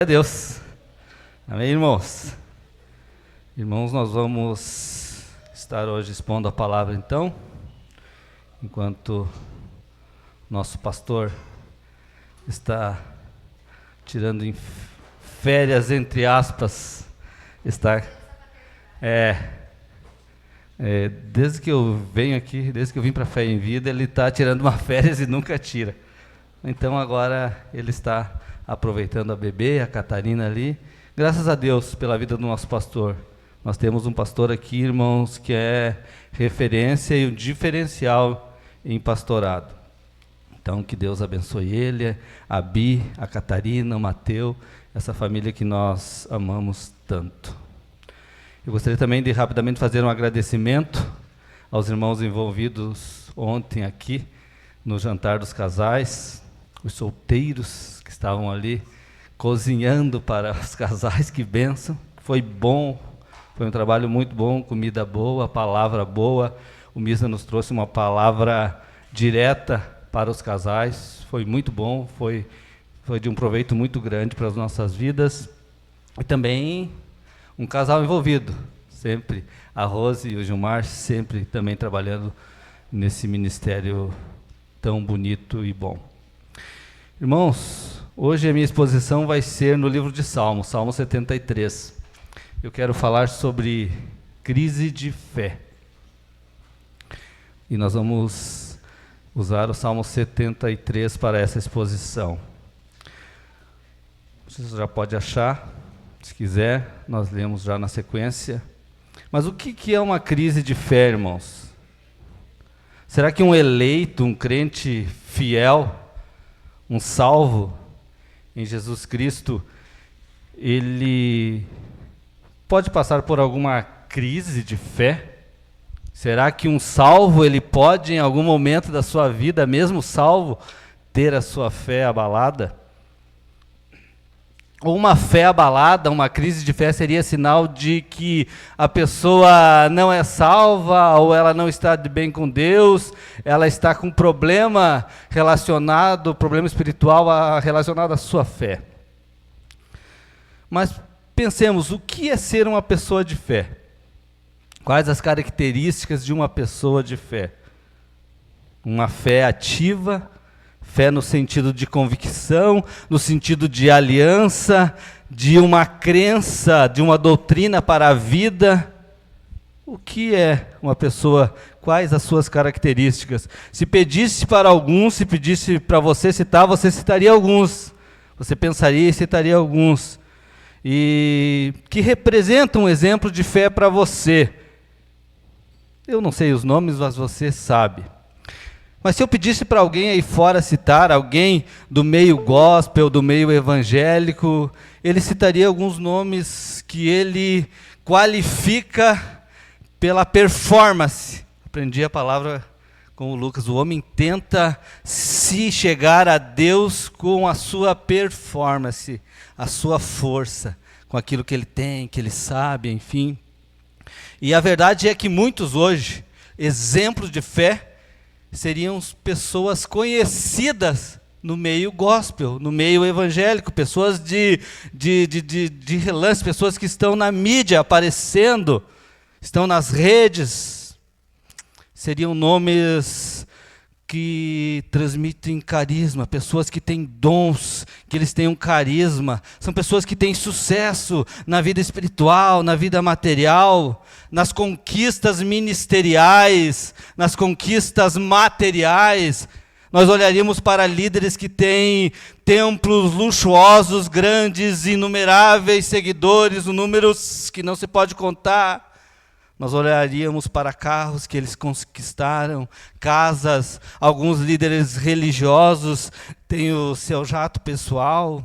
A Deus. Amém, irmãos? Irmãos, nós vamos estar hoje expondo a palavra, então, enquanto nosso pastor está tirando em férias, entre aspas, desde que eu venho aqui, desde que eu vim para a Fé em Vida, ele está tirando uma férias e nunca tira. Então agora ele está aproveitando a bebê, a Catarina ali. Graças a Deus pela vida do nosso pastor. Nós temos um pastor aqui, irmãos, que é referência e um diferencial em pastorado. Então que Deus abençoe ele, a Bi, a Catarina, o Mateu, essa família que nós amamos tanto. Eu gostaria também de rapidamente fazer um agradecimento aos irmãos envolvidos ontem aqui no jantar dos casais, os solteiros que estavam ali cozinhando para os casais, que bênção. Foi bom, foi um trabalho muito bom, comida boa, palavra boa. O Misa nos trouxe uma palavra direta para os casais, foi muito bom, foi de um proveito muito grande para as nossas vidas. E também um casal envolvido, sempre, a Rose e o Gilmar, sempre também trabalhando nesse ministério tão bonito e bom. Irmãos, hoje a minha exposição vai ser no livro de Salmos, Salmo 73. Eu quero falar sobre crise de fé. E nós vamos usar o Salmo 73 para essa exposição. Você já pode achar, se quiser, nós lemos já na sequência. Mas o que é uma crise de fé, irmãos? Será que um eleito, um crente fiel, um salvo em Jesus Cristo, ele pode passar por alguma crise de fé? Será que um salvo, ele pode em algum momento da sua vida, mesmo salvo, ter a sua fé abalada? Ou uma fé abalada, uma crise de fé seria sinal de que a pessoa não é salva, ou ela não está de bem com Deus, ela está com problema relacionado, problema espiritual relacionado à sua fé. Mas pensemos, o que é ser uma pessoa de fé? Quais as características de uma pessoa de fé? Uma fé ativa, fé no sentido de convicção, no sentido de aliança, de uma crença, de uma doutrina para a vida. O que é uma pessoa? Quais as suas características? Se pedisse para alguns, se pedisse para você citar, você citaria alguns. Você pensaria e citaria alguns. E que representam um exemplo de fé para você. Eu não sei os nomes, mas você sabe. Mas se eu pedisse para alguém aí fora citar, alguém do meio gospel, do meio evangélico, ele citaria alguns nomes que ele qualifica pela performance. Aprendi a palavra com o Lucas. O homem tenta se chegar a Deus com a sua performance, a sua força, com aquilo que ele tem, que ele sabe, enfim. E a verdade é que muitos hoje, exemplos de fé, seriam pessoas conhecidas no meio gospel, no meio evangélico, pessoas de relance, pessoas que estão na mídia aparecendo, estão nas redes. Seriam nomes que transmitem carisma, pessoas que têm dons, que eles têm um carisma, são pessoas que têm sucesso na vida espiritual, na vida material, nas conquistas ministeriais, nas conquistas materiais. Nós olharíamos para líderes que têm templos luxuosos, grandes, inumeráveis seguidores, números que não se pode contar. Nós olharíamos para carros que eles conquistaram, casas, alguns líderes religiosos têm o seu jato pessoal.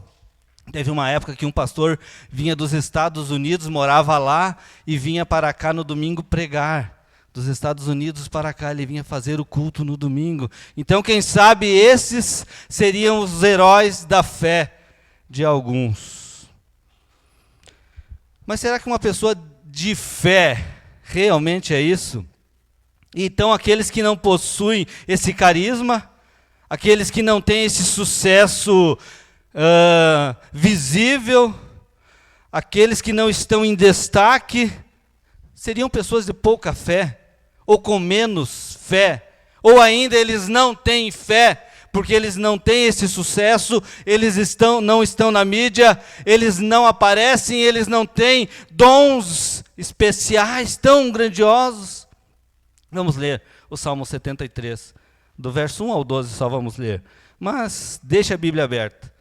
Teve uma época que um pastor vinha dos Estados Unidos, morava lá e vinha para cá no domingo pregar. Dos Estados Unidos para cá, ele vinha fazer o culto no domingo. Então, quem sabe esses seriam os heróis da fé de alguns. Mas será que uma pessoa de fé realmente é isso? Então, aqueles que não possuem esse carisma, aqueles que não têm esse sucesso visível, aqueles que não estão em destaque, seriam pessoas de pouca fé, ou com menos fé, ou ainda eles não têm fé, porque eles não têm esse sucesso, eles não estão na mídia, eles não aparecem, eles não têm dons especiais tão grandiosos. Vamos ler o Salmo 73, do verso 1 ao 12 só vamos ler, mas deixa a Bíblia aberta.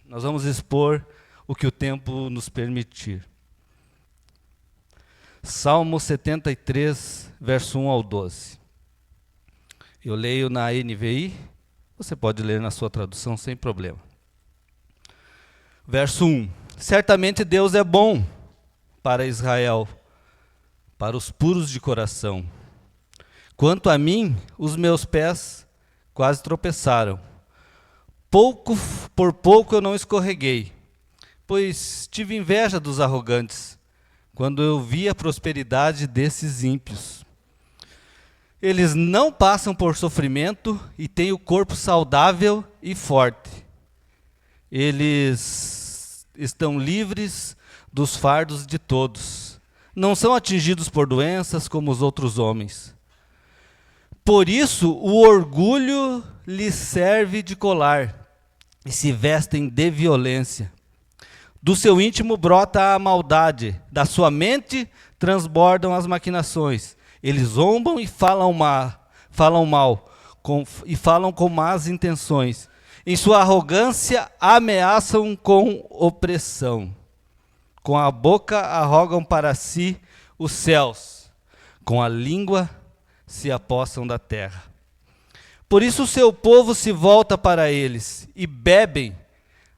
Nós vamos expor o que o tempo nos permitir. Salmo 73, verso 1 ao 12. Eu leio na NVI, você pode ler na sua tradução sem problema. Verso 1. Certamente Deus é bom para Israel, para os puros de coração. Quanto a mim, os meus pés quase tropeçaram. Por pouco eu não escorreguei, pois tive inveja dos arrogantes, quando eu vi a prosperidade desses ímpios. Eles não passam por sofrimento e têm o corpo saudável e forte. Eles estão livres dos fardos de todos. Não são atingidos por doenças como os outros homens. Por isso, o orgulho lhes serve de colar e se vestem de violência. Do seu íntimo brota a maldade, da sua mente transbordam as maquinações. Eles zombam e falam mal e falam com más intenções. Em sua arrogância ameaçam com opressão. Com a boca arrogam para si os céus. Com a língua se apossam da terra. Por isso o seu povo se volta para eles e bebem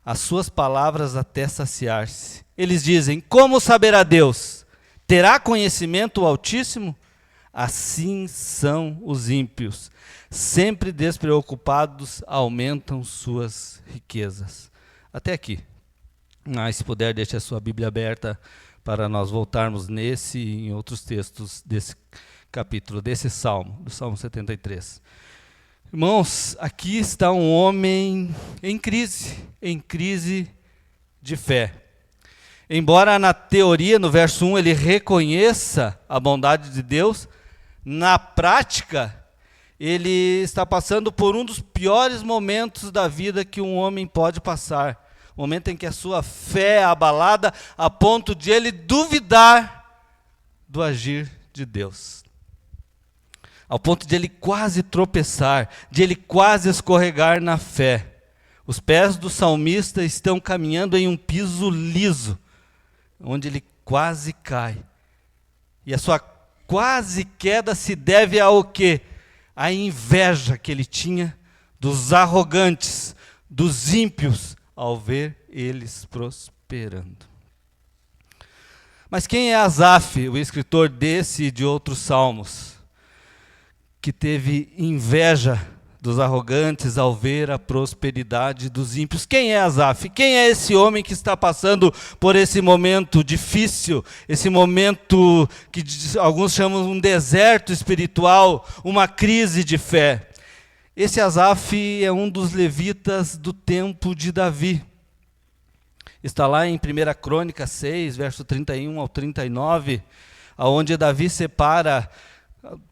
as suas palavras até saciar-se. Eles dizem: como saberá Deus? Terá conhecimento o Altíssimo? Assim são os ímpios, sempre despreocupados, aumentam suas riquezas. Até aqui. Mas se puder, deixe a sua Bíblia aberta para nós voltarmos nesse e em outros textos desse capítulo, desse Salmo, do Salmo 73. Irmãos, aqui está um homem em crise de fé. Embora na teoria, no verso 1, ele reconheça a bondade de Deus, na prática, ele está passando por um dos piores momentos da vida que um homem pode passar. O momento em que a sua fé é abalada a ponto de ele duvidar do agir de Deus. Ao ponto de ele quase tropeçar, de ele quase escorregar na fé. Os pés do salmista estão caminhando em um piso liso, onde ele quase cai. E a sua quase queda se deve ao quê? A inveja que ele tinha dos arrogantes, dos ímpios, ao ver eles prosperando. Mas quem é Asaf, o escritor desse e de outros salmos, que teve inveja dos arrogantes ao ver a prosperidade dos ímpios? Quem é Asaf? Quem é esse homem que está passando por esse momento difícil, esse momento que alguns chamam um deserto espiritual, uma crise de fé? Esse Asaf é um dos levitas do tempo de Davi. Está lá em 1 Crônicas 6, verso 31 ao 39, onde Davi separa.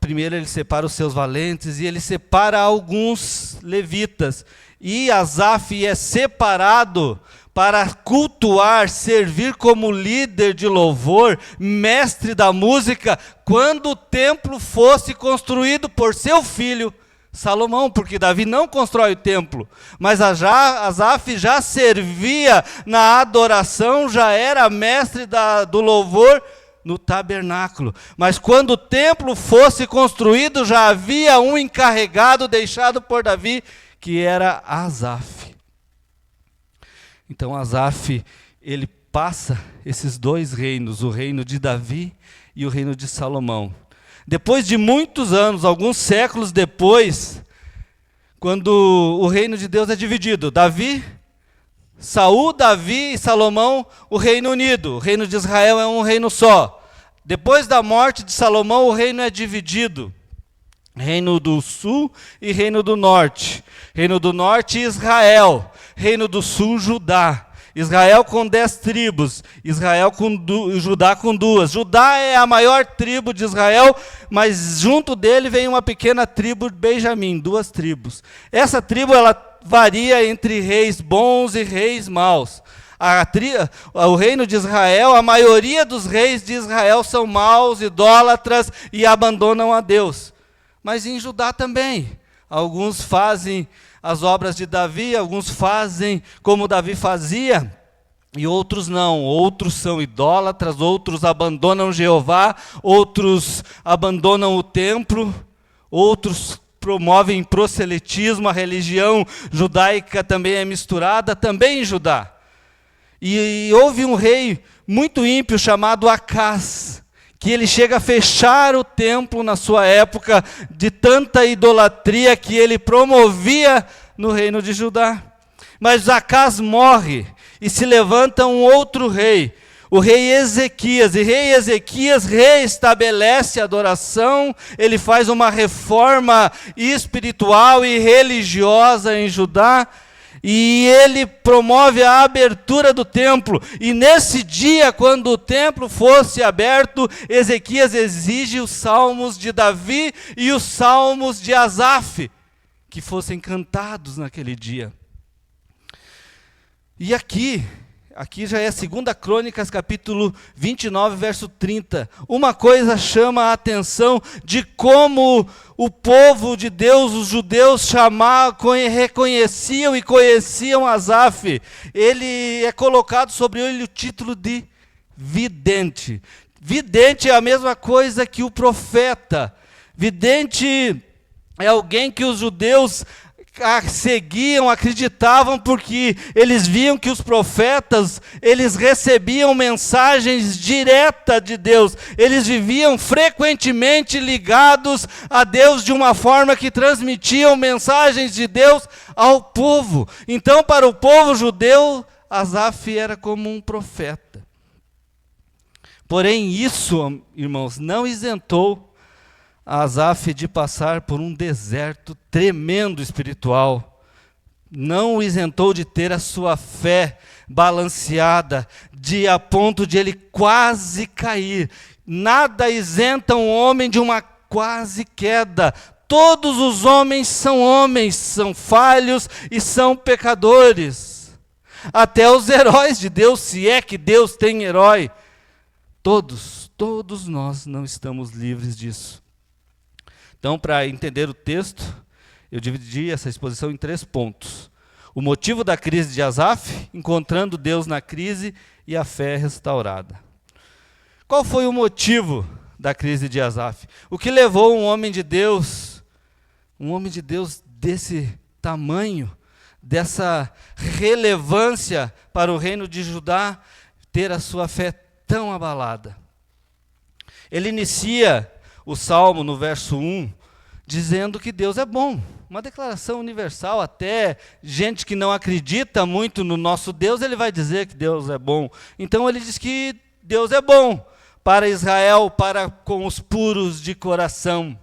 Primeiro ele separa os seus valentes e ele separa alguns levitas. E Asaf é separado para cultuar, servir como líder de louvor, mestre da música, quando o templo fosse construído por seu filho Salomão, porque Davi não constrói o templo, mas Asaf já servia na adoração, já era mestre do louvor no tabernáculo. Mas quando o templo fosse construído, já havia um encarregado deixado por Davi, que era Asaf. Então Asaf, ele passa esses dois reinos, o reino de Davi e o reino de Salomão. Depois de muitos anos, alguns séculos depois, quando o reino de Deus é dividido, Saul, Davi e Salomão, o Reino Unido. O reino de Israel é um reino só. Depois da morte de Salomão, o reino é dividido. Reino do Sul e Reino do Norte. Reino do Norte, Israel. Reino do Sul, Judá. Israel com 10 tribos, Judá com 2. Judá é a maior tribo de Israel, mas junto dele vem uma pequena tribo de Benjamim, 2 tribos. Essa tribo ela varia entre reis bons e reis maus. O reino de Israel, a maioria dos reis de Israel são maus, idólatras e abandonam a Deus. Mas em Judá também. Alguns fazem as obras de Davi, alguns fazem como Davi fazia, e outros não. Outros são idólatras, outros abandonam Jeová, outros abandonam o templo, outros promovem proselitismo, a religião judaica também é misturada, também em Judá. E houve um rei muito ímpio chamado Acás, que ele chega a fechar o templo na sua época, de tanta idolatria que ele promovia no reino de Judá. Mas Acás morre e se levanta um outro rei, o rei Ezequias. E rei Ezequias reestabelece a adoração, ele faz uma reforma espiritual e religiosa em Judá, e ele promove a abertura do templo. E nesse dia, quando o templo fosse aberto, Ezequias exige os salmos de Davi e os salmos de Asaf, que fossem cantados naquele dia. E aqui já é 2 Crônicas, capítulo 29, verso 30. Uma coisa chama a atenção de como o povo de Deus, os judeus, reconheciam e conheciam Asaf. Ele é colocado sobre ele o título de vidente. Vidente é a mesma coisa que o profeta. Vidente é alguém que os judeus seguiam, acreditavam, porque eles viam que os profetas, eles recebiam mensagens diretas de Deus, eles viviam frequentemente ligados a Deus de uma forma que transmitiam mensagens de Deus ao povo. Então, para o povo judeu, Asaf era como um profeta. Porém, isso, irmãos, não isentou Asaf de passar por um deserto tremendo espiritual. Não o isentou de ter a sua fé balanceada, a ponto de ele quase cair. Nada isenta um homem de uma quase queda. Todos os homens, são falhos e são pecadores. Até os heróis de Deus, se é que Deus tem herói. Todos nós não estamos livres disso. Então, para entender o texto, eu dividi essa exposição em 3 pontos. O motivo da crise de Asaf, encontrando Deus na crise e a fé restaurada. Qual foi o motivo da crise de Asaf? O que levou um homem de Deus desse tamanho, dessa relevância para o reino de Judá, ter a sua fé tão abalada? Ele inicia o Salmo, no verso 1, dizendo que Deus é bom. Uma declaração universal, até gente que não acredita muito no nosso Deus, ele vai dizer que Deus é bom. Então ele diz que Deus é bom para Israel, para com os puros de coração.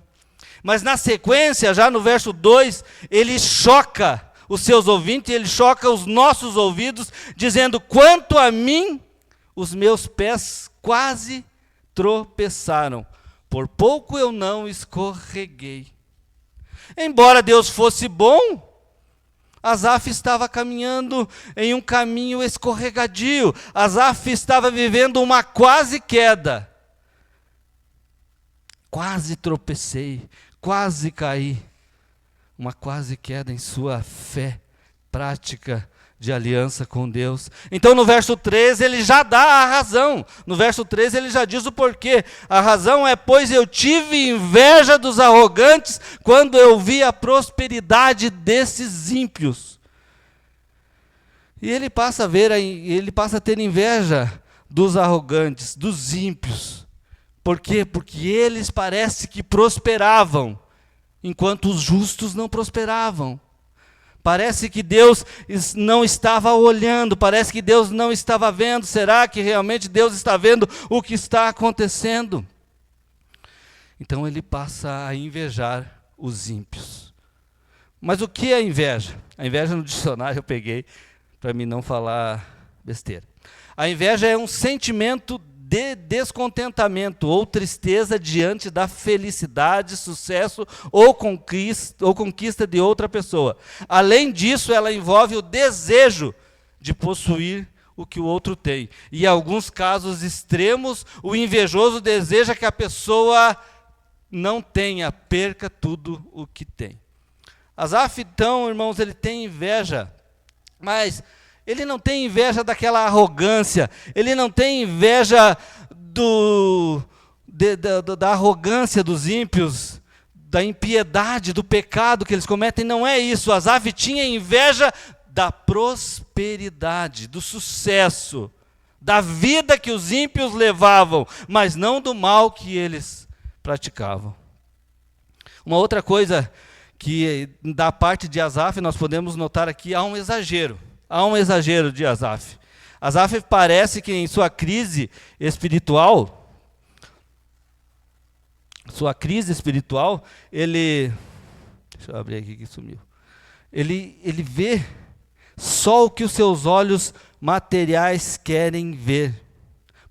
Mas na sequência, já no verso 2, ele choca os seus ouvintes, ele choca os nossos ouvidos, dizendo: quanto a mim, os meus pés quase tropeçaram. Por pouco eu não escorreguei. Embora Deus fosse bom, Asaf estava caminhando em um caminho escorregadio. Asaf estava vivendo uma quase queda. Quase tropecei, quase caí. Uma quase queda em sua fé prática de aliança com Deus. Então no verso 13 ele já dá a razão. No verso 13 ele já diz o porquê. A razão é: pois eu tive inveja dos arrogantes quando eu vi a prosperidade desses ímpios. E ele passa a ter inveja dos arrogantes, dos ímpios. Por quê? Porque eles parece que prosperavam, enquanto os justos não prosperavam. Parece que Deus não estava olhando, parece que Deus não estava vendo. Será que realmente Deus está vendo o que está acontecendo? Então ele passa a invejar os ímpios. Mas o que é inveja? A inveja no dicionário eu peguei, para mim não falar besteira. A inveja é um sentimento de descontentamento ou tristeza diante da felicidade, sucesso ou conquista de outra pessoa. Além disso, ela envolve o desejo de possuir o que o outro tem. E em alguns casos extremos, o invejoso deseja que a pessoa não tenha, perca tudo o que tem. Asaf, então, irmãos, ele tem inveja, mas ele não tem inveja daquela arrogância, ele não tem inveja da arrogância dos ímpios, da impiedade, do pecado que eles cometem, não é isso. Asaf tinha inveja da prosperidade, do sucesso, da vida que os ímpios levavam, mas não do mal que eles praticavam. Uma outra coisa que da parte de Asaf nós podemos notar aqui, há um exagero de Asaf. Asaf parece que em sua crise espiritual, ele, deixa eu abrir aqui que sumiu, ele vê só o que os seus olhos materiais querem ver.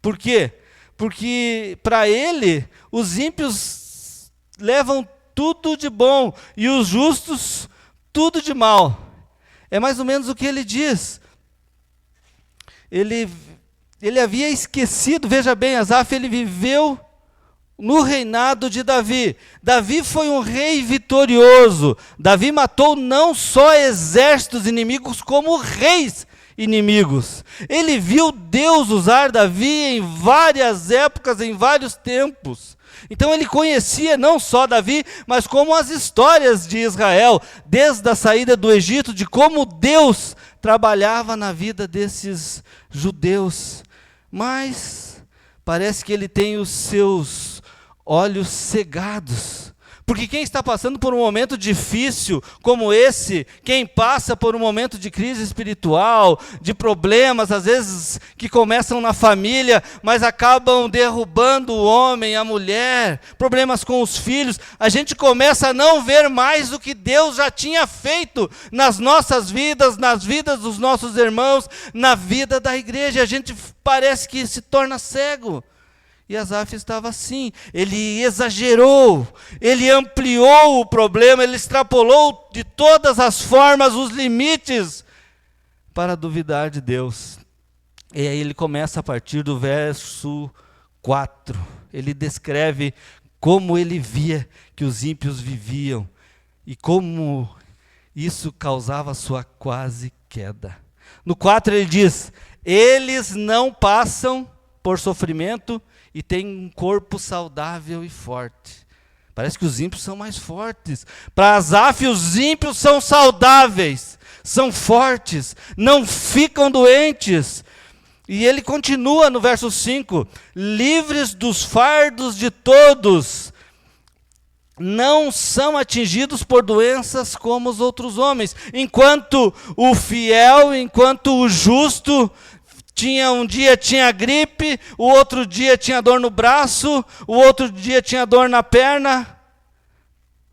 Por quê? Porque para ele, os ímpios levam tudo de bom e os justos tudo de mal. É mais ou menos o que ele diz. Ele havia esquecido, veja bem, Asaf, ele viveu no reinado de Davi. Davi foi um rei vitorioso. Davi matou não só exércitos inimigos, como reis inimigos. Ele viu Deus usar Davi em várias épocas, em vários tempos. Então ele conhecia não só Davi, mas como as histórias de Israel, desde a saída do Egito, de como Deus trabalhava na vida desses judeus. Mas parece que ele tem os seus olhos cegados. Porque quem está passando por um momento difícil como esse, quem passa por um momento de crise espiritual, de problemas, às vezes que começam na família, mas acabam derrubando o homem, a mulher, problemas com os filhos, a gente começa a não ver mais o que Deus já tinha feito nas nossas vidas, nas vidas dos nossos irmãos, na vida da igreja. A gente parece que se torna cego. E Asaf estava assim, ele exagerou, ele ampliou o problema, ele extrapolou de todas as formas os limites para duvidar de Deus. E aí ele começa a partir do verso 4, ele descreve como ele via que os ímpios viviam e como isso causava sua quase queda. No 4 ele diz, eles não passam por sofrimento e tem um corpo saudável e forte. Parece que os ímpios são mais fortes. Para Asaf, os ímpios são saudáveis, são fortes, não ficam doentes. E ele continua no verso 5, livres dos fardos de todos, não são atingidos por doenças como os outros homens. Enquanto o fiel, enquanto o justo, um dia tinha gripe, o outro dia tinha dor no braço, o outro dia tinha dor na perna.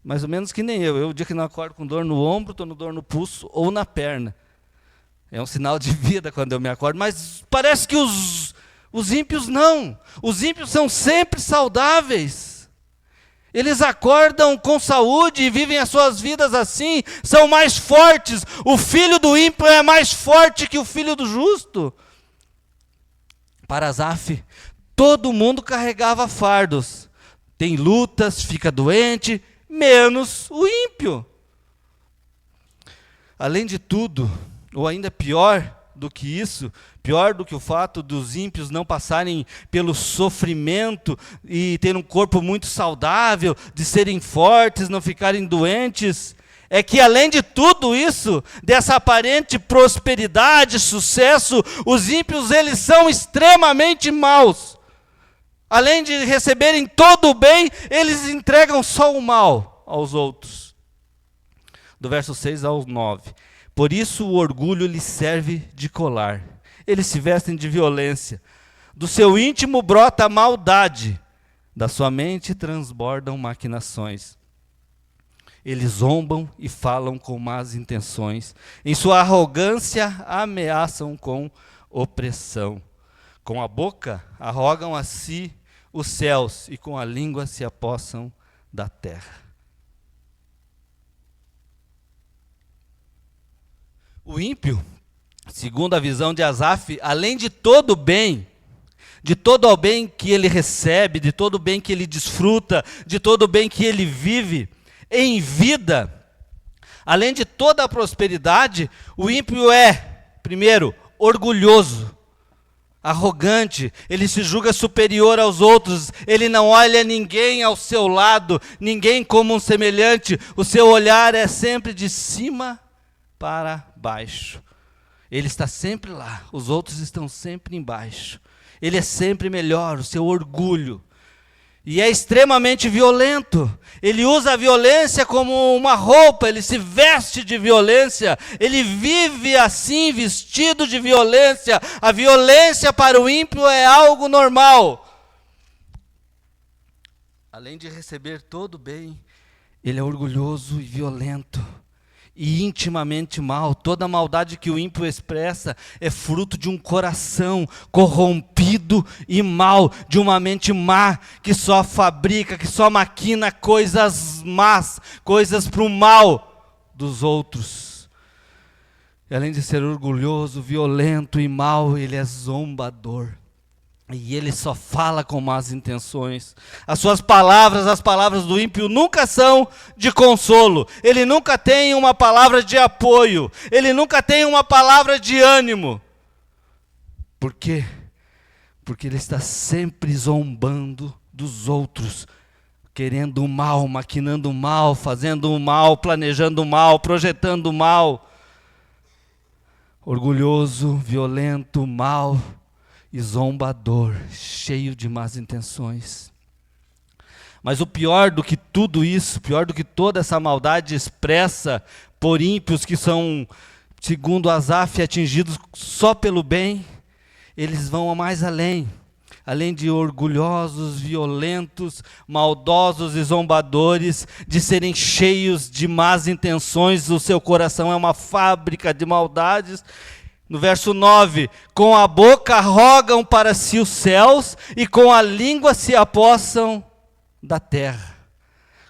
Mais ou menos que nem eu. O dia que não acordo com dor no ombro, estou com dor no pulso ou na perna. É um sinal de vida quando eu me acordo. Mas parece que os ímpios não. Os ímpios são sempre saudáveis. Eles acordam com saúde e vivem as suas vidas assim. São mais fortes. O filho do ímpio é mais forte que o filho do justo. Para Asaf, todo mundo carregava fardos. Tem lutas, fica doente, menos o ímpio. Além de tudo, ou ainda pior do que isso, pior do que o fato dos ímpios não passarem pelo sofrimento e ter um corpo muito saudável, de serem fortes, não ficarem doentes, é que além de tudo isso, dessa aparente prosperidade, sucesso, os ímpios eles são extremamente maus. Além de receberem todo o bem, eles entregam só o mal aos outros. Do verso 6 ao 9. Por isso o orgulho lhes serve de colar. Eles se vestem de violência. Do seu íntimo brota a maldade. Da sua mente transbordam maquinações. Eles zombam e falam com más intenções. Em sua arrogância, ameaçam com opressão. Com a boca, arrogam a si os céus, e com a língua se apossam da terra. O ímpio, segundo a visão de Asaf, além de todo o bem, de todo o bem que ele recebe, de todo o bem que ele desfruta, de todo o bem que ele vive em vida, além de toda a prosperidade, o ímpio é, primeiro, orgulhoso, arrogante, ele se julga superior aos outros, ele não olha ninguém ao seu lado, ninguém como um semelhante, o seu olhar é sempre de cima para baixo. Ele está sempre lá, os outros estão sempre embaixo. Ele é sempre melhor, o seu orgulho. E é extremamente violento. Ele usa a violência como uma roupa, ele se veste de violência, ele vive assim, vestido de violência. A violência para o ímpio é algo normal. Além de receber todo o bem, ele é orgulhoso e violento. E intimamente mal. Toda a maldade que o ímpio expressa é fruto de um coração corrompido e mal, de uma mente má, que só fabrica, que só maquina coisas más, coisas para o mal dos outros. E além de ser orgulhoso, violento e mal, ele é zombador. E ele só fala com más intenções. As suas palavras, as palavras do ímpio, nunca são de consolo. Ele nunca tem uma palavra de apoio. Ele nunca tem uma palavra de ânimo. Por quê? Porque ele está sempre zombando dos outros, querendo o mal, maquinando o mal, fazendo o mal, planejando o mal, projetando o mal. Orgulhoso, violento, mal e zombador, cheio de más intenções. Mas o pior do que tudo isso, pior do que toda essa maldade expressa por ímpios que são, segundo Asaf, atingidos só pelo bem, eles vão mais além. Além de orgulhosos, violentos, maldosos e zombadores, de serem cheios de más intenções, o seu coração é uma fábrica de maldades. No verso 9, com a boca rogam para si os céus e com a língua se apossam da terra.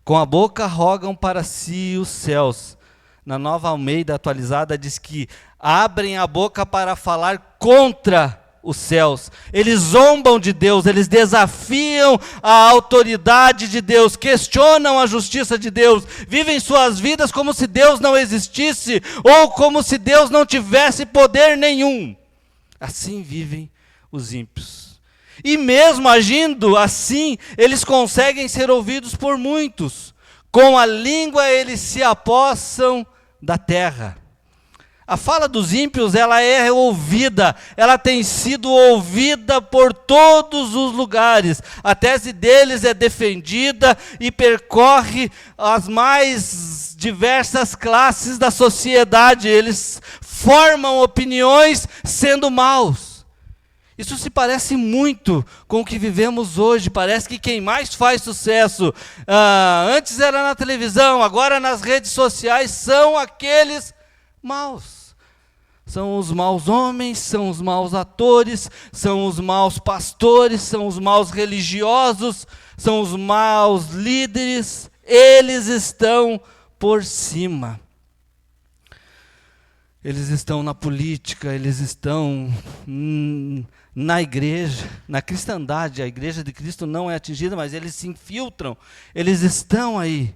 Com a boca rogam para si os céus. Na Nova Almeida atualizada diz que abrem a boca para falar contra os céus. Eles zombam de Deus, eles desafiam a autoridade de Deus, questionam a justiça de Deus, vivem suas vidas como se Deus não existisse, ou como se Deus não tivesse poder nenhum. Assim vivem os ímpios. E mesmo agindo assim, eles conseguem ser ouvidos por muitos. Com a língua eles se apossam da terra. A fala dos ímpios, ela é ouvida, ela tem sido ouvida por todos os lugares. A tese deles é defendida e percorre as mais diversas classes da sociedade. Eles formam opiniões sendo maus. Isso se parece muito com o que vivemos hoje. Parece que quem mais faz sucesso, antes era na televisão, agora nas redes sociais, são aqueles maus. São os maus homens, são os maus atores, são os maus pastores, são os maus religiosos, são os maus líderes. Eles estão por cima. Eles estão na política, eles estão na igreja, na cristandade. A igreja de Cristo não é atingida, mas eles se infiltram, eles estão aí.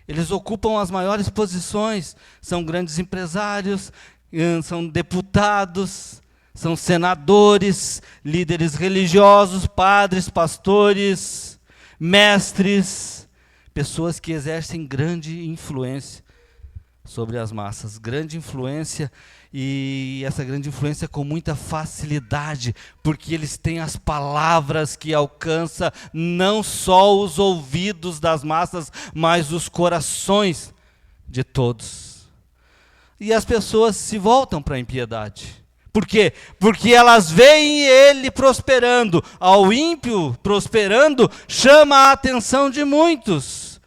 Eles ocupam as maiores posições, são grandes empresários, são deputados, são senadores, líderes religiosos, padres, pastores, mestres, pessoas que exercem grande influência sobre as massas, grande influência, e essa grande influência com muita facilidade, porque eles têm as palavras que alcançam não só os ouvidos das massas, mas os corações de todos. E as pessoas se voltam para a impiedade. Por quê? Porque elas veem ele prosperando. Ao ímpio prosperando, chama a atenção de muitos.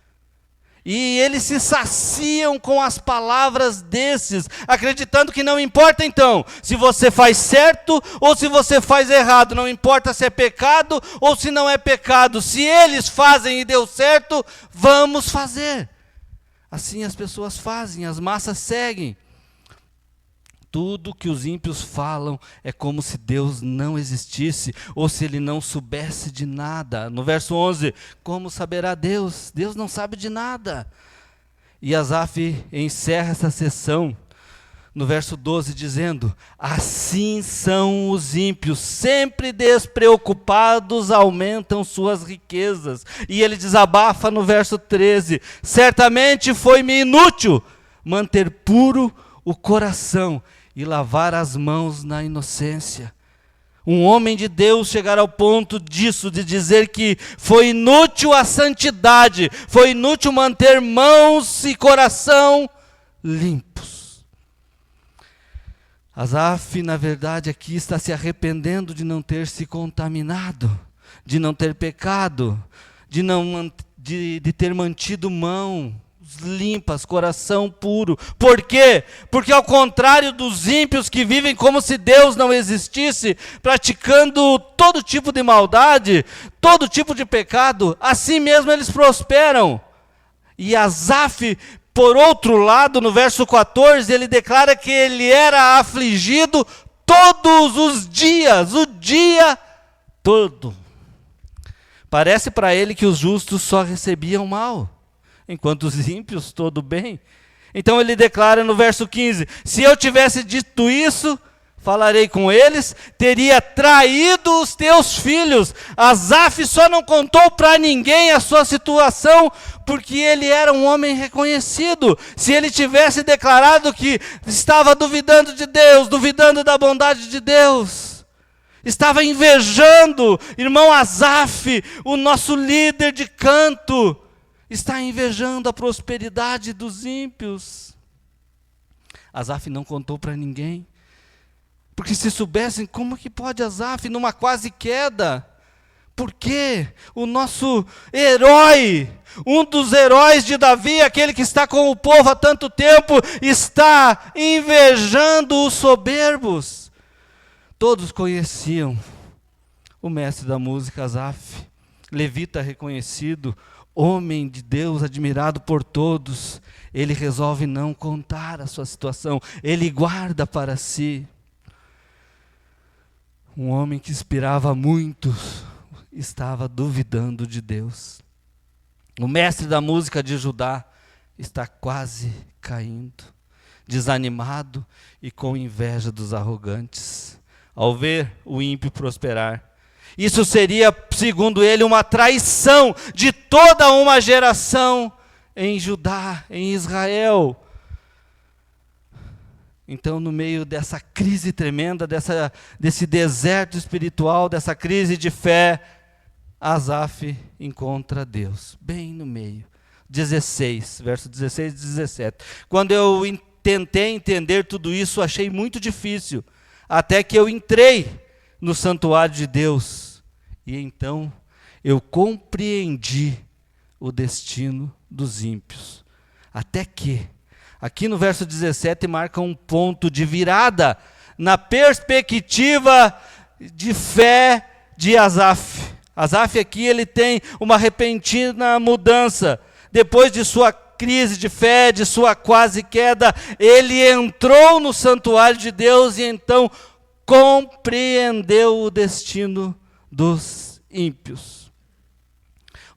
E eles se saciam com as palavras desses, acreditando que não importa então se você faz certo ou se você faz errado, não importa se é pecado ou se não é pecado, se eles fazem e deu certo, vamos fazer. Assim as pessoas fazem, as massas seguem. Tudo que os ímpios falam é como se Deus não existisse, ou se ele não soubesse de nada. No verso 11, como saberá Deus? Deus não sabe de nada. E Asaf encerra essa sessão, no verso 12, dizendo: assim são os ímpios, sempre despreocupados, aumentam suas riquezas. E ele desabafa no verso 13: certamente foi-me inútil manter puro o coração e lavar as mãos na inocência. Um homem de Deus chegar ao ponto disso, de dizer que foi inútil a santidade, foi inútil manter mãos e coração limpos. Asaf, na verdade, aqui está se arrependendo de não ter se contaminado, de não ter pecado, de ter mantido mãos limpas, coração puro. Por quê? Porque ao contrário dos ímpios que vivem como se Deus não existisse, praticando todo tipo de maldade, todo tipo de pecado, assim mesmo eles prosperam. E Asaf, por outro lado, no verso 14, ele declara que ele era afligido todos os dias, o dia todo. Parece para ele que os justos só recebiam mal, enquanto os ímpios todo bem. Então ele declara no verso 15: se eu tivesse dito isso, falarei com eles, teria traído os teus filhos. Asaf só não contou para ninguém a sua situação, porque ele era um homem reconhecido. Se ele tivesse declarado que estava duvidando de Deus, duvidando da bondade de Deus, estava invejando, irmão Asaf, o nosso líder de canto, está invejando a prosperidade dos ímpios. Asaf não contou para ninguém, porque se soubessem, como que pode Asaf numa quase queda? Porque o nosso herói, um dos heróis de Davi, aquele que está com o povo há tanto tempo, está invejando os soberbos. Todos conheciam o mestre da música Asaf, levita reconhecido, homem de Deus admirado por todos. Ele resolve não contar a sua situação, ele guarda para si. Um homem que inspirava muitos estava duvidando de Deus. O mestre da música de Judá está quase caindo, desanimado e com inveja dos arrogantes, ao ver o ímpio prosperar. Isso seria, segundo ele, uma traição de toda uma geração em Judá, em Israel. Então, no meio dessa crise tremenda, desse deserto espiritual, dessa crise de fé, Asaf encontra Deus, bem no meio. 16, verso 16 e 17. Quando eu tentei entender tudo isso, achei muito difícil, até que eu entrei no santuário de Deus, e então eu compreendi o destino dos ímpios. Até que, aqui no verso 17, marca um ponto de virada na perspectiva de fé de Asaf. Asaf aqui, ele tem uma repentina mudança. Depois de sua crise de fé, de sua quase queda, ele entrou no santuário de Deus e então compreendeu o destino dos ímpios.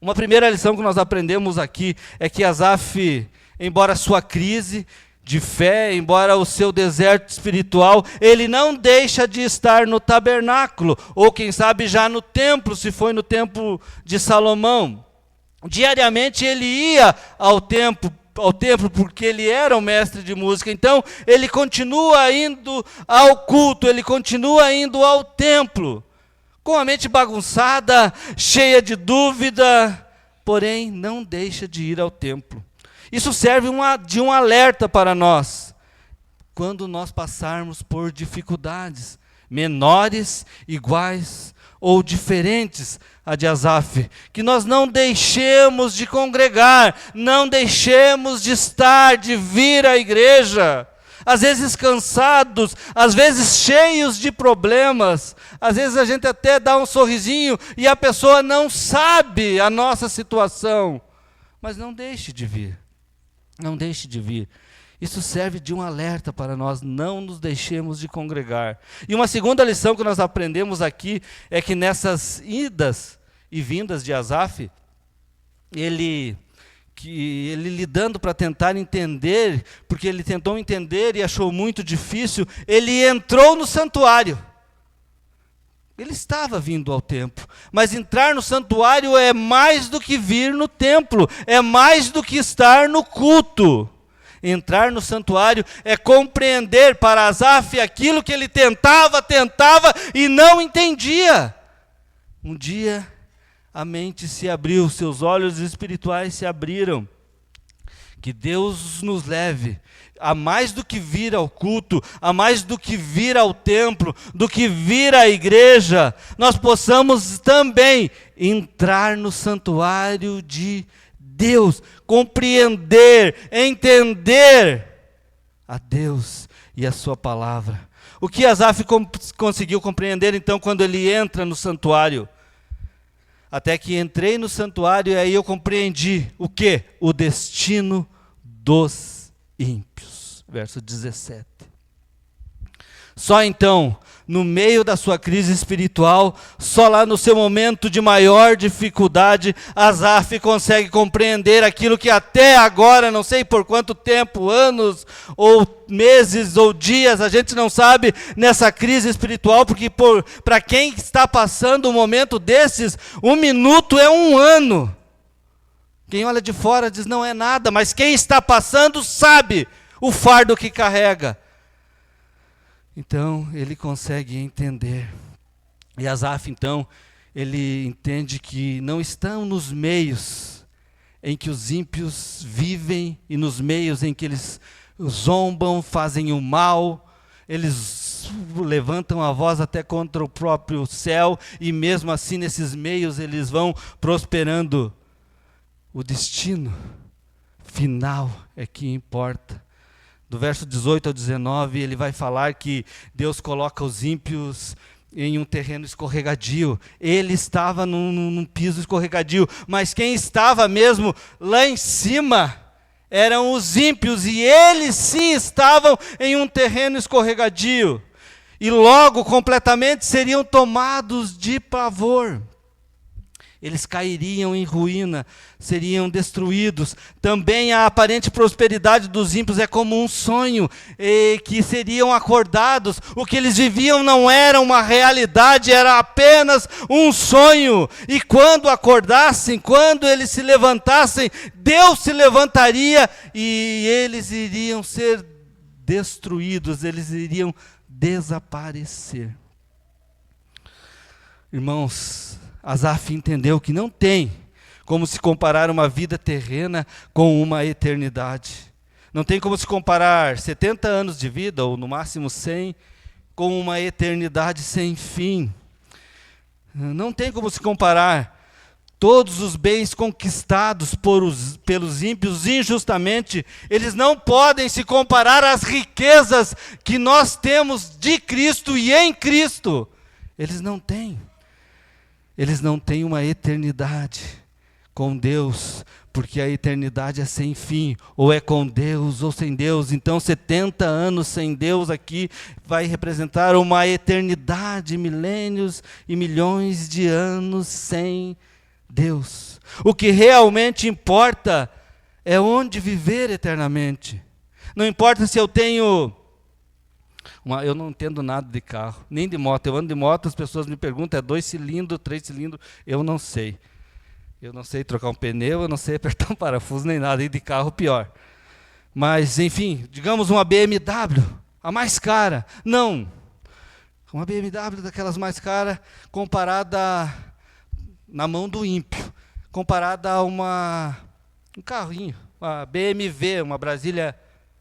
Uma primeira lição que nós aprendemos aqui é que Asaf, embora sua crise de fé, embora o seu deserto espiritual, ele não deixa de estar no tabernáculo, ou quem sabe já no templo, se foi no templo de Salomão. Diariamente ele ia ao templo porque ele era um mestre de música. Então ele continua indo ao culto, ele continua indo ao templo, com a mente bagunçada, cheia de dúvida, porém não deixa de ir ao templo. Isso serve de um alerta para nós, quando nós passarmos por dificuldades, menores, iguais ou diferentes a de Asaf, que nós não deixemos de congregar, não deixemos de estar, de vir à igreja, às vezes cansados, às vezes cheios de problemas, às vezes a gente até dá um sorrisinho e a pessoa não sabe a nossa situação, mas não deixe de vir, não deixe de vir. Isso serve de um alerta para nós, não nos deixemos de congregar. E uma segunda lição que nós aprendemos aqui é que nessas idas e vindas de Asaf, ele lidando para tentar entender, porque ele tentou entender e achou muito difícil, ele entrou no santuário. Ele estava vindo ao templo, mas entrar no santuário é mais do que vir no templo, é mais do que estar no culto. Entrar no santuário é compreender para Asaf aquilo que ele tentava e não entendia. Um dia a mente se abriu, seus olhos espirituais se abriram. Que Deus nos leve a mais do que vir ao culto, a mais do que vir ao templo, do que vir à igreja, nós possamos também entrar no santuário de Deus, compreender, entender a Deus e a sua palavra. O que Asaf conseguiu compreender então quando ele entra no santuário? Até que entrei no santuário e aí eu compreendi o quê? O destino dos ímpios. Verso 17. Só então, no meio da sua crise espiritual, só lá no seu momento de maior dificuldade, Asaf consegue compreender aquilo que até agora, não sei por quanto tempo, anos, ou meses, ou dias, a gente não sabe nessa crise espiritual, porque para quem está passando um momento desses, 1 minuto é 1 ano. Quem olha de fora diz não é nada, mas quem está passando sabe o fardo que carrega. Então, ele consegue entender. E Asaf, então, ele entende que não estão nos meios em que os ímpios vivem e nos meios em que eles zombam, fazem o mal, eles levantam a voz até contra o próprio céu, e mesmo assim, nesses meios, eles vão prosperando. O destino final é que importa. Do verso 18 ao 19, ele vai falar que Deus coloca os ímpios em um terreno escorregadio. Ele estava num piso escorregadio, mas quem estava mesmo lá em cima eram os ímpios, e eles sim estavam em um terreno escorregadio. E logo, completamente, seriam tomados de pavor. Eles cairiam em ruína, seriam destruídos. Também a aparente prosperidade dos ímpios é como um sonho, que seriam acordados. O que eles viviam não era uma realidade, era apenas um sonho. E quando acordassem, quando eles se levantassem, Deus se levantaria e eles iriam ser destruídos, eles iriam desaparecer. Irmãos, Asaf entendeu que não tem como se comparar uma vida terrena com uma eternidade. Não tem como se comparar 70 anos de vida, ou no máximo 100, com uma eternidade sem fim. Não tem como se comparar todos os bens conquistados pelos ímpios injustamente. Eles não podem se comparar às riquezas que nós temos de Cristo e em Cristo. Eles não têm. Eles não têm uma eternidade com Deus, porque a eternidade é sem fim, ou é com Deus ou sem Deus. Então 70 anos sem Deus aqui vai representar uma eternidade, milênios e milhões de anos sem Deus. O que realmente importa é onde viver eternamente. Não importa se eu tenho... eu não entendo nada de carro, nem de moto. Eu ando de moto, as pessoas me perguntam, é 2 cilindros, 3 cilindros? Eu não sei. Eu não sei trocar um pneu, eu não sei apertar um parafuso, nem nada. E de carro, pior. Mas, enfim, digamos uma BMW, a mais cara. Não. Uma BMW daquelas mais caras, comparada na mão do ímpio. Comparada a um carrinho, uma BMW, uma Brasília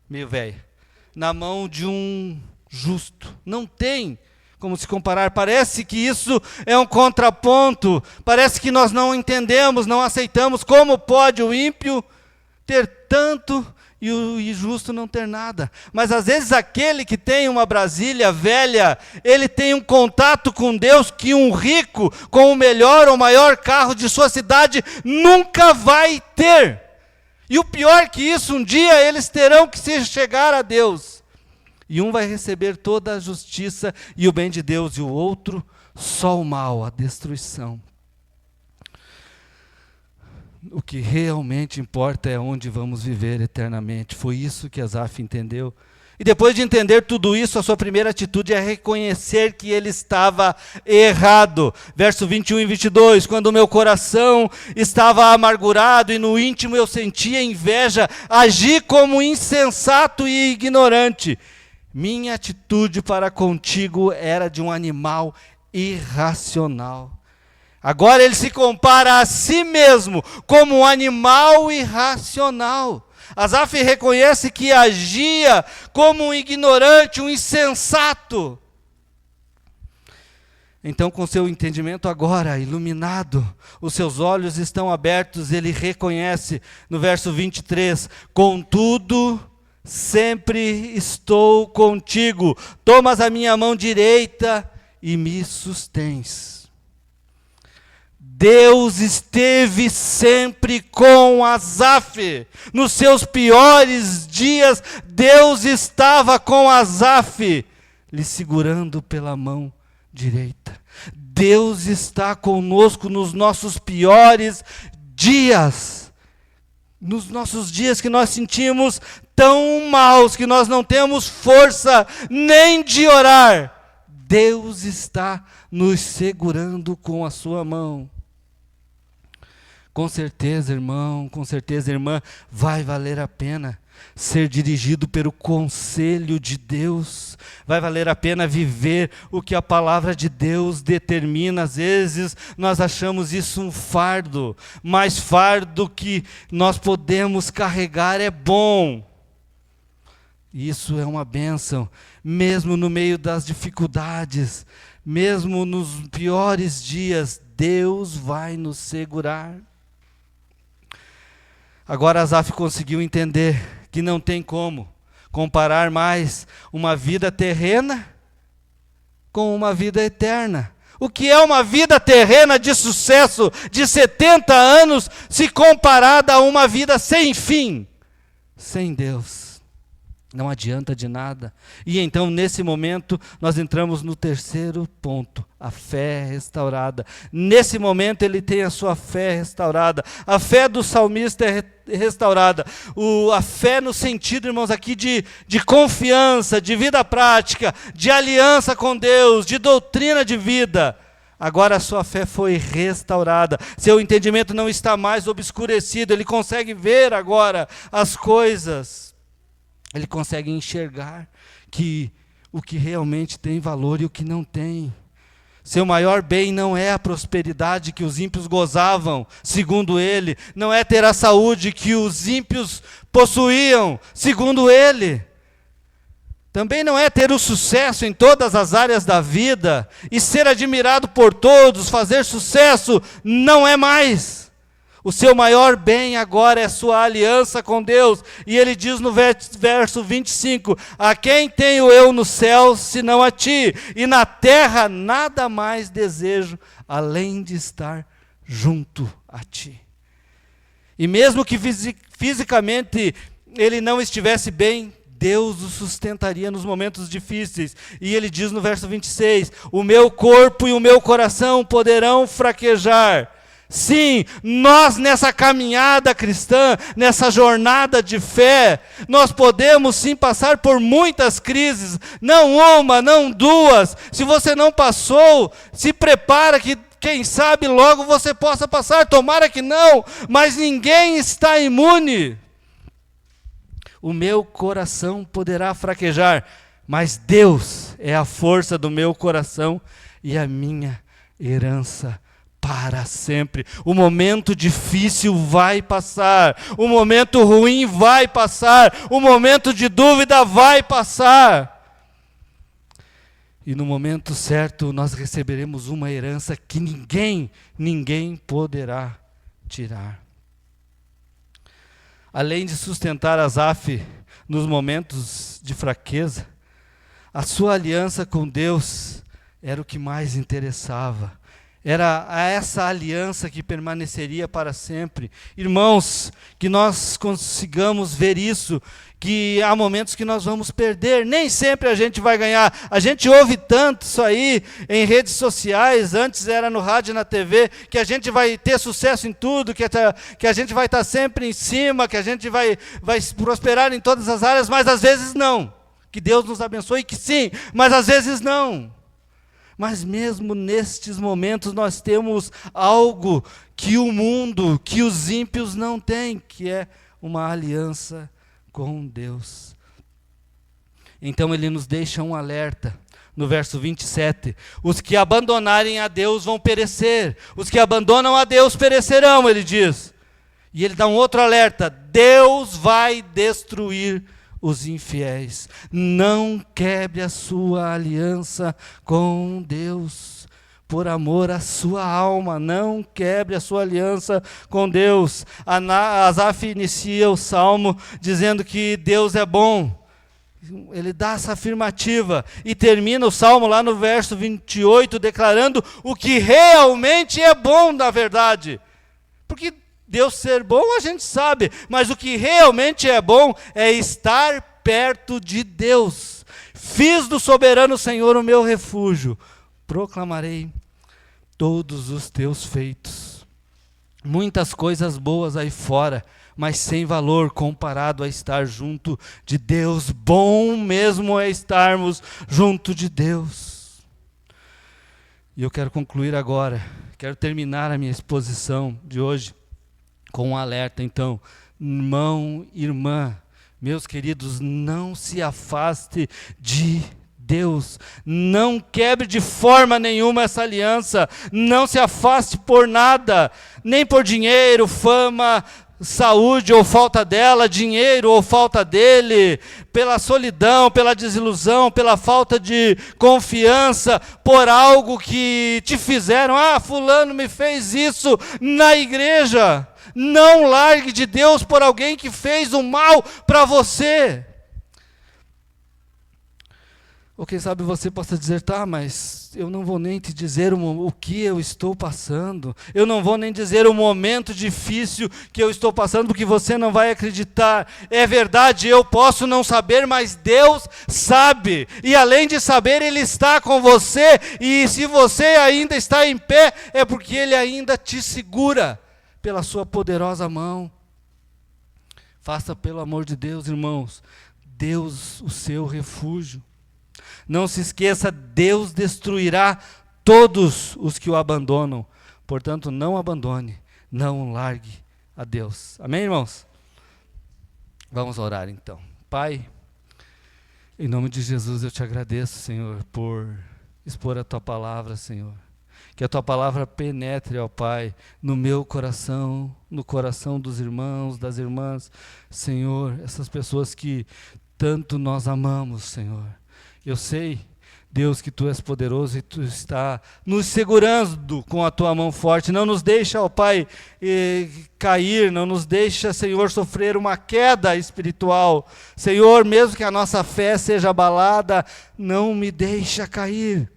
meio velha. Na mão de um justo. Não tem como se comparar. Parece que isso é um contraponto. Parece que nós não entendemos, não aceitamos. Como pode o ímpio ter tanto e o injusto não ter nada? Mas às vezes aquele que tem uma Brasília velha, ele tem um contato com Deus que um rico com o melhor ou maior carro de sua cidade nunca vai ter. E o pior que isso, um dia eles terão que se chegar a Deus. E um vai receber toda a justiça e o bem de Deus, e o outro só o mal, a destruição. O que realmente importa é onde vamos viver eternamente. Foi isso que Asaf entendeu. E depois de entender tudo isso, a sua primeira atitude é reconhecer que ele estava errado. Verso 21 e 22, quando o meu coração estava amargurado e no íntimo eu sentia inveja, agi como insensato e ignorante. Minha atitude para contigo era de um animal irracional. Agora ele se compara a si mesmo como um animal irracional. Asaf reconhece que agia como um ignorante, um insensato. Então, com seu entendimento agora iluminado, os seus olhos estão abertos, ele reconhece no verso 23, contudo, sempre estou contigo, tomas a minha mão direita e me sustens. Deus esteve sempre com Asaf. Nos seus piores dias, Deus estava com Asaf, lhe segurando pela mão direita. Deus está conosco nos nossos piores dias. Nos nossos dias que nós sentimos tão maus, que nós não temos força nem de orar. Deus está nos segurando com a sua mão. Com certeza, irmão, com certeza, irmã, vai valer a pena ser dirigido pelo conselho de Deus. Vai valer a pena viver o que a palavra de Deus determina. Às vezes nós achamos isso um fardo, mas fardo que nós podemos carregar é bom. Isso é uma bênção, mesmo no meio das dificuldades, mesmo nos piores dias, Deus vai nos segurar. Agora Asaf conseguiu entender que não tem como comparar mais uma vida terrena com uma vida eterna. O que é uma vida terrena de sucesso de 70 anos se comparada a uma vida sem fim, sem Deus? Não adianta de nada. E então, nesse momento, nós entramos no terceiro ponto, a fé restaurada. Nesse momento, ele tem a sua fé restaurada. A fé do salmista é restaurada. A fé no sentido, irmãos, aqui de confiança, de vida prática, de aliança com Deus, de doutrina de vida. Agora a sua fé foi restaurada. Seu entendimento não está mais obscurecido. Ele consegue ver agora as coisas. Ele consegue enxergar o que realmente tem valor e o que não tem. Seu maior bem não é a prosperidade que os ímpios gozavam, segundo ele. Não é ter a saúde que os ímpios possuíam, segundo ele. Também não é ter o sucesso em todas as áreas da vida e ser admirado por todos, fazer sucesso, não é mais. O seu maior bem agora é sua aliança com Deus. E ele diz no verso 25, a quem tenho eu no céu, senão a ti? E na terra nada mais desejo, além de estar junto a ti. E mesmo que fisicamente ele não estivesse bem, Deus o sustentaria nos momentos difíceis. E ele diz no verso 26, o meu corpo e o meu coração poderão fraquejar. Sim, nós nessa caminhada cristã, nessa jornada de fé, nós podemos sim passar por muitas crises, não uma, não duas. Se você não passou, se prepara que quem sabe logo você possa passar, tomara que não, mas ninguém está imune. O meu coração poderá fraquejar, mas Deus é a força do meu coração e a minha herança para sempre. O momento difícil vai passar, o momento ruim vai passar, o momento de dúvida vai passar. E no momento certo nós receberemos uma herança que ninguém poderá tirar. Além de sustentar Asaf nos momentos de fraqueza, a sua aliança com Deus era o que mais interessava. Era essa aliança que permaneceria para sempre. Irmãos, que nós consigamos ver isso, que há momentos que nós vamos perder, nem sempre a gente vai ganhar. A gente ouve tanto isso aí em redes sociais, antes era no rádio e na TV, que a gente vai ter sucesso em tudo, que a gente vai estar sempre em cima, que a gente vai prosperar em todas as áreas, mas às vezes não. Que Deus nos abençoe, que sim, mas às vezes não. Mas mesmo nestes momentos nós temos algo que o mundo, que os ímpios não têm, que é uma aliança com Deus. Então ele nos deixa um alerta, no verso 27, os que abandonarem a Deus vão perecer, os que abandonam a Deus perecerão, ele diz. E ele dá um outro alerta, Deus vai destruir os infiéis. Não quebre a sua aliança com Deus, por amor à sua alma, não quebre a sua aliança com Deus. Asaf inicia o salmo dizendo que Deus é bom. Ele dá essa afirmativa e termina o salmo lá no verso 28, declarando o que realmente é bom na verdade. Porque Deus ser bom a gente sabe, mas o que realmente é bom é estar perto de Deus. Fiz do soberano Senhor o meu refúgio, proclamarei todos os teus feitos. Muitas coisas boas aí fora, mas sem valor comparado a estar junto de Deus. Bom mesmo é estarmos junto de Deus. E eu quero concluir agora, quero terminar a minha exposição de hoje com um alerta, então, irmão, irmã, meus queridos, não se afaste de Deus, não quebre de forma nenhuma essa aliança, não se afaste por nada, nem por dinheiro, fama, saúde ou falta dela, dinheiro ou falta dele, pela solidão, pela desilusão, pela falta de confiança, por algo que te fizeram, fulano me fez isso na igreja. Não largue de Deus por alguém que fez o mal para você. Ou quem sabe você possa dizer, mas eu não vou nem te dizer o que eu estou passando. Eu não vou nem dizer o momento difícil que eu estou passando, porque você não vai acreditar. É verdade, eu posso não saber, mas Deus sabe. E além de saber, Ele está com você. E se você ainda está em pé, é porque Ele ainda te segura pela sua poderosa mão. Faça pelo amor de Deus, irmãos, Deus o seu refúgio. Não se esqueça, Deus destruirá todos os que o abandonam. Portanto, não abandone, não largue a Deus. Amém, irmãos? Vamos orar então. Pai, em nome de Jesus eu te agradeço, Senhor, por expor a Tua palavra, Senhor. Que a Tua palavra penetre, ó Pai, no meu coração, no coração dos irmãos, das irmãs. Senhor, essas pessoas que tanto nós amamos, Senhor. Eu sei, Deus, que Tu és poderoso e Tu está nos segurando com a Tua mão forte. Não nos deixa, ó Pai, cair, não nos deixa, Senhor, sofrer uma queda espiritual. Senhor, mesmo que a nossa fé seja abalada, não me deixa cair.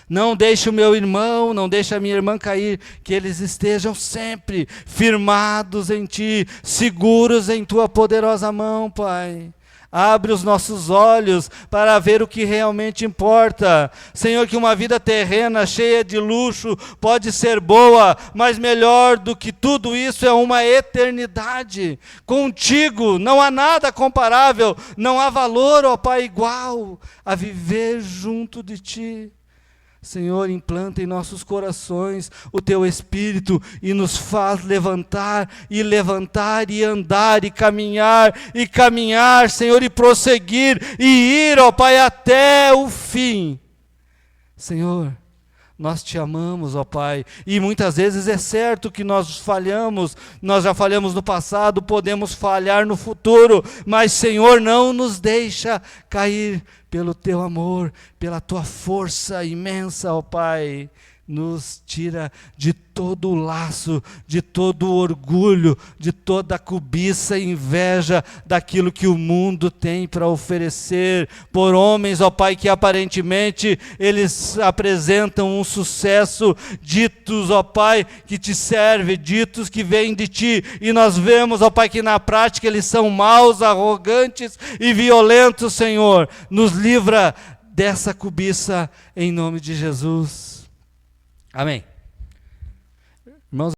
Não deixe o meu irmão, não deixe a minha irmã cair, que eles estejam sempre firmados em Ti, seguros em Tua poderosa mão, Pai. Abre os nossos olhos para ver o que realmente importa. Senhor, que uma vida terrena cheia de luxo pode ser boa, mas melhor do que tudo isso é uma eternidade. Contigo não há nada comparável, não há valor, ó Pai, igual a viver junto de Ti. Senhor, implanta em nossos corações o Teu Espírito e nos faz levantar e andar e caminhar, Senhor, e prosseguir e ir, ó Pai, até o fim. Senhor, nós te amamos, ó Pai. E muitas vezes é certo que nós falhamos, nós já falhamos no passado, podemos falhar no futuro, mas Senhor, não nos deixa cair pelo teu amor, pela tua força imensa, ó Pai. Nos tira de todo o laço, de todo o orgulho, de toda a cobiça e inveja daquilo que o mundo tem para oferecer, por homens, ó Pai, que aparentemente eles apresentam um sucesso, ditos, ó Pai, que te serve, ditos que vêm de ti, e nós vemos, ó Pai, que na prática eles são maus, arrogantes e violentos, Senhor. Nos livra dessa cobiça em nome de Jesus. Amém. Irmãos,